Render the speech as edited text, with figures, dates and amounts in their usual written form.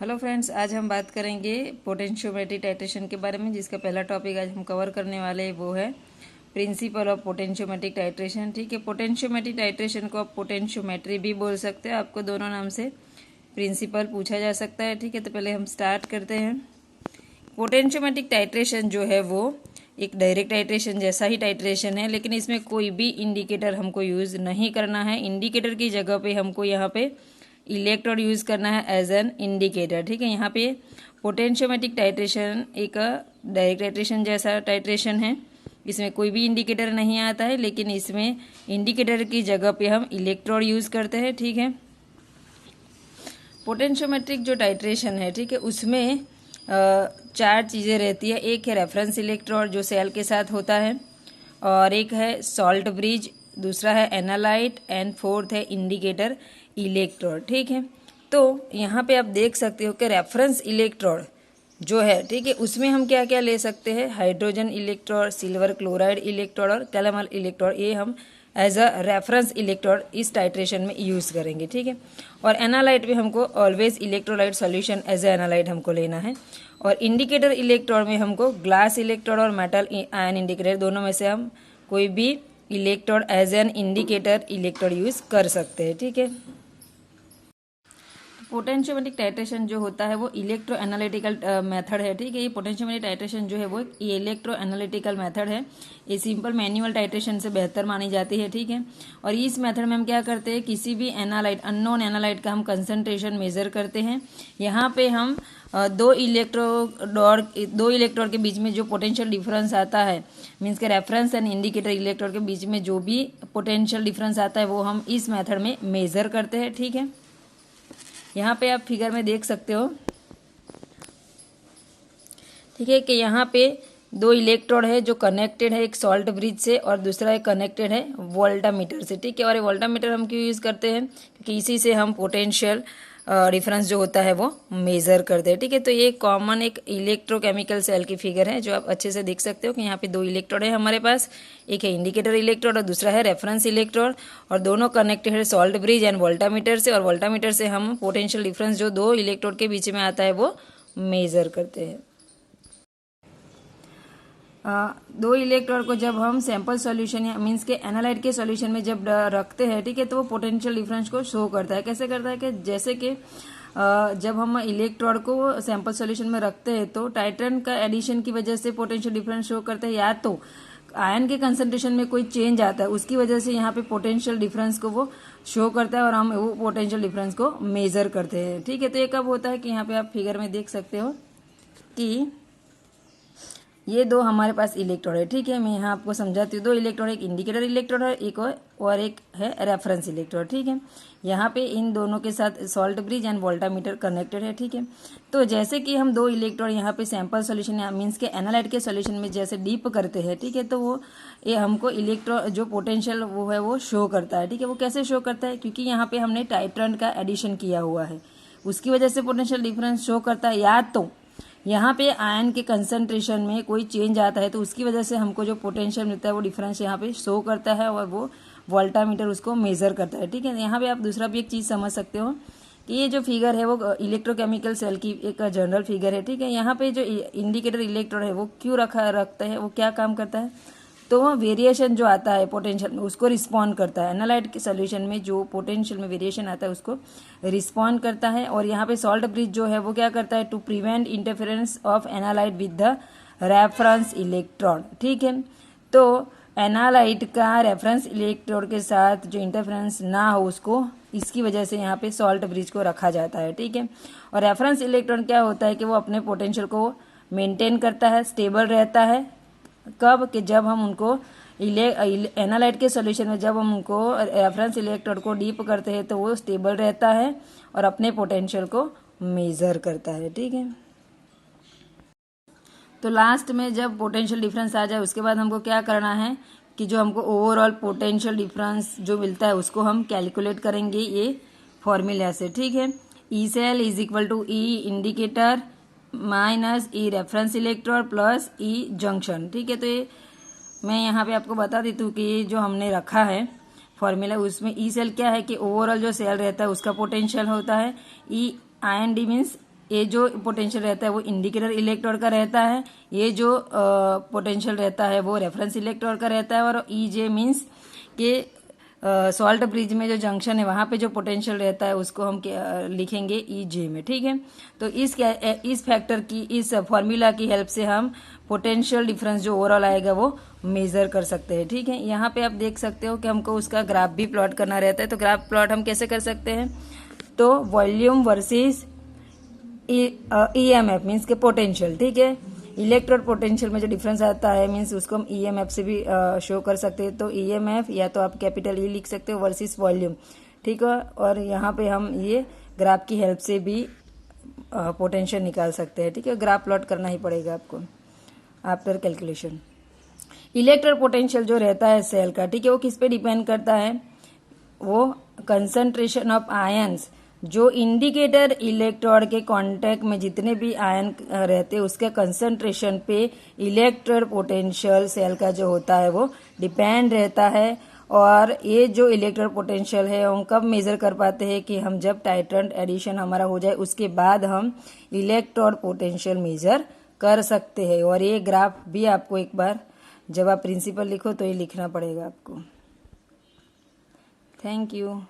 Hello friends, आज हम बात करेंगे पोटेंशियोमेट्री टाइट्रेशन के बारे में, जिसका पहला टॉपिक आज हम कवर करने वाले हैं वो है प्रिंसिपल ऑफ पोटेंशियोमेट्रिक टाइट्रेशन। ठीक है, पोटेंशियोमेट्रिक टाइट्रेशन को आप पोटेंशियोमेट्री भी बोल सकते हैं, आपको दोनों नाम से प्रिंसिपल पूछा जा सकता है। ठीक है, तो पहले हम स्टार्ट करते हैं। पोटेंशियोमेट्रिक टाइट्रेशन जो है वो एक डायरेक्ट टाइट्रेशन जैसा ही टाइट्रेशन है, लेकिन इसमें कोई भी इंडिकेटर हमको यूज़ नहीं करना है। इंडिकेटर की जगह पे हमको यहाँ पे इलेक्ट्रोड यूज़ करना है एज एन इंडिकेटर। ठीक है, यहाँ पे पोटेंशियोमेट्रिक टाइट्रेशन एक डायरेक्ट टाइट्रेशन जैसा टाइट्रेशन है, इसमें कोई भी इंडिकेटर नहीं आता है, लेकिन इसमें इंडिकेटर की जगह पे हम इलेक्ट्रोड यूज़ करते हैं। ठीक है, पोटेंशियोमेट्रिक जो टाइट्रेशन है, ठीक है, उसमें चार चीज़ें रहती है। एक है रेफरेंस इलेक्ट्रोड जो सेल के साथ होता है, और एक है सॉल्ट ब्रिज, दूसरा है एनालाइट, एंड फोर्थ है इंडिकेटर इलेक्ट्रोड। ठीक है, तो यहाँ पे आप देख सकते हो कि रेफरेंस इलेक्ट्रोड जो है, ठीक है, उसमें हम क्या क्या ले सकते हैं, hydrogen electrode, silver chloride electrode और कैलामल इलेक्ट्रोड, ये हम एज अ रेफरेंस इलेक्ट्रोड इस टाइट्रेशन में यूज़ करेंगे। ठीक है, और एनालाइट में हमको always electrolyte solution as a analyte हमको लेना है, और इंडिकेटर इलेक्ट्रोड में हमको ग्लास इलेक्ट्रोड और मेटल आयन इंडिकेटर दोनों में से हम कोई भी electrode as an indicator electrode use कर सकते हैं। ठीक है, पोटेंशियोमेट्रिक टाइट्रेशन जो होता है वो इलेक्ट्रो एनालिटिकल मेथड है। ठीक है, ये पोटेंशियोमेट्रिक टाइट्रेशन जो है वो इलेक्ट्रो एनालिटिकल मेथड है। ये सिंपल मैनुअल टाइट्रेशन से बेहतर मानी जाती है। ठीक है, और इस मेथड में हम क्या करते हैं, किसी भी एनालाइट, अननोन एनालाइट का हम कंसंट्रेशन मेजर करते हैं। यहाँ पे हम दो इलेक्ट्रोड के बीच में जो पोटेंशियल डिफरेंस आता है, मीन्स के रेफरेंस एंड इंडिकेटर इलेक्ट्रोड के बीच में जो भी पोटेंशियल डिफरेंस आता है वो हम इस मेथड में मेजर करते हैं। ठीक है, यहाँ पे आप फिगर में देख सकते हो, ठीक है, कि यहाँ पे दो इलेक्ट्रोड है जो कनेक्टेड है, एक सॉल्ट ब्रिज से और दूसरा एक कनेक्टेड है वोल्टामीटर से। ठीक है, और ये वोल्टामीटर हम क्यों यूज़ करते हैं, क्योंकि इसी से हम पोटेंशियल डिफरेंस जो होता है वो मेज़र करते हैं। ठीक है, तो ये कॉमन एक इलेक्ट्रोकेमिकल सेल की फिगर है जो आप अच्छे से देख सकते हो कि यहाँ पे दो इलेक्ट्रोड है हमारे पास, एक है इंडिकेटर इलेक्ट्रोड और दूसरा है रेफरेंस इलेक्ट्रोड, और दोनों कनेक्टेड है सॉल्ट ब्रिज एंड वोल्टामीटर से, और वोल्टामीटर से हम पोटेंशियल डिफरेंस जो दो इलेक्ट्रोड के बीच में आता है वो मेज़र करते हैं। दो इलेक्ट्रोड को जब हम सैंपल सॉल्यूशन या मींस के एनालाइट के सॉल्यूशन में जब रखते हैं, ठीक है, तो वो पोटेंशियल डिफरेंस को शो करता है। कैसे करता है कि जैसे कि जब हम इलेक्ट्रोड को सैंपल सॉल्यूशन में रखते हैं तो टाइट्रन का एडिशन की वजह से पोटेंशियल डिफरेंस शो करता है, या तो आयन के कंसंट्रेशन में कोई चेंज आता है उसकी वजह से यहाँ पे पोटेंशियल डिफरेंस को वो शो करता है और हम वो पोटेंशियल डिफरेंस को मेजर करते हैं। ठीक है, तो ये कब होता है कि यहाँ पे आप फिगर में देख सकते हो कि ये दो हमारे पास इलेक्ट्रोड है। ठीक है, मैं यहाँ आपको समझाती हूँ। दो इलेक्ट्रोड, एक इंडिकेटर इलेक्ट्रोड है, एक और एक है रेफरेंस इलेक्ट्रोड। ठीक है, यहाँ पे इन दोनों के साथ salt bridge and voltameter connected है। ठीक है, तो जैसे कि हम दो इलेक्ट्रोड यहाँ पे सैंपल सॉल्यूशन या मीन्स के एनालाइट के सॉल्यूशन में जैसे डीप करते हैं, ठीक है, तो वो ये हमको इलेक्ट्रो जो पोटेंशियल वो है वो शो करता है। ठीक है, वो कैसे शो करता है, क्योंकि यहाँ पे हमने टाइट्रन का एडिशन किया हुआ है, उसकी वजह से पोटेंशियल डिफरेंस शो करता है, या तो यहाँ पे आयन के कंसंट्रेशन में कोई चेंज आता है तो उसकी वजह से हमको जो पोटेंशियल मिलता है वो डिफरेंस यहाँ पे शो करता है और वो वोल्टामीटर उसको मेजर करता है। ठीक है, यहाँ पे आप दूसरा भी एक चीज़ समझ सकते हो कि ये जो फिगर है वो इलेक्ट्रोकेमिकल सेल की एक जनरल फिगर है। ठीक है, यहाँ पे जो इंडिकेटर इलेक्ट्रोड है वो क्यों रखता है, वो क्या काम करता है, तो वो वेरिएशन जो आता है पोटेंशियल में उसको रिस्पॉन्ड करता है। एनालाइट के सोल्यूशन में जो पोटेंशियल में वेरिएशन आता है उसको रिस्पॉन्ड करता है, और यहाँ पे सॉल्ट ब्रिज जो है वो क्या करता है, to prevent interference of analyte with the reference electrode. ठीक है, तो एनालाइट का रेफरेंस इलेक्ट्रोड के साथ जो इंटरफेरेंस ना हो उसको, इसकी वजह से यहाँ पे सॉल्ट ब्रिज को रखा जाता है। ठीक है, और रेफरेंस इलेक्ट्रोड क्या होता है कि वो अपने पोटेंशियल को मेंटेन करता है, स्टेबल रहता है। कब कि जब हम उनको एनालाइट के सॉल्यूशन में जब हम उनको रेफरेंस इलेक्ट्रोड को डीप करते हैं तो वो स्टेबल रहता है और अपने पोटेंशियल को मेजर करता है। ठीक है, तो लास्ट में जब पोटेंशियल डिफरेंस आ जाए उसके बाद हमको क्या करना है कि जो हमको ओवरऑल पोटेंशियल डिफरेंस जो मिलता है उसको हम कैलकुलेट करेंगे ये फॉर्मूला से। ठीक है, E cell is equal to E indicator minus E reference electrode plus E junction. ठीक है, तो ये मैं यहाँ पे आपको बता देती हूँ कि ये जो हमने रखा है फॉर्मूला, उसमें ई सेल क्या है कि ओवरऑल जो सेल रहता है उसका पोटेंशियल होता है, ई आयन डी मीन्स ये जो पोटेंशियल रहता है वो इंडिकेटर इलेक्ट्रोड का रहता है, ये जो पोटेंशियल रहता है वो रेफरेंस इलेक्ट्रोड का रहता है, और ई जे मीन्स कि सॉल्ट ब्रिज में जो जंक्शन है वहां पे जो पोटेंशियल रहता है उसको हम लिखेंगे ई जे में। ठीक है, तो इस फैक्टर की, इस फॉर्मूला की हेल्प से हम पोटेंशियल डिफरेंस जो ओवरऑल आएगा वो मेजर कर सकते हैं। ठीक है, यहाँ पे आप देख सकते हो कि हमको उसका ग्राफ भी प्लॉट करना रहता है। तो ग्राफ प्लॉट हम कैसे कर सकते हैं, तो वॉल्यूम वर्सेस ईएमएफ मीन्स के पोटेंशियल। ठीक है, इलेक्ट्रोड पोटेंशियल में जो डिफरेंस आता है मीन्स उसको हम ईएमएफ से भी शो कर सकते हैं। तो ईएमएफ या तो आप कैपिटल ई लिख सकते हो वर्सेस वॉल्यूम। ठीक है, और यहाँ पे हम ये ग्राफ की हेल्प से भी पोटेंशियल निकाल सकते हैं। ठीक है, ग्राफ प्लॉट करना ही पड़ेगा आपको आफ्टर कैलकुलेशन। इलेक्ट्रोड पोटेंशियल जो रहता है सेल का, ठीक है, वो किस पे डिपेंड करता है, वो कंसंट्रेशन ऑफ आयंस, जो इंडिकेटर इलेक्ट्रोड के कांटेक्ट में जितने भी आयन रहते हैं उसके कंसंट्रेशन पे इलेक्ट्रोड पोटेंशियल सेल का जो होता है वो डिपेंड रहता है। और ये जो इलेक्ट्रोड पोटेंशियल है हम कब मेजर कर पाते हैं कि हम जब टाइट्रेंट एडिशन हमारा हो जाए उसके बाद हम इलेक्ट्रोड पोटेंशियल मेजर कर सकते हैं। और ये ग्राफ भी आपको एक बार जब आप प्रिंसिपल लिखो तो ये लिखना पड़ेगा आपको। Thank you.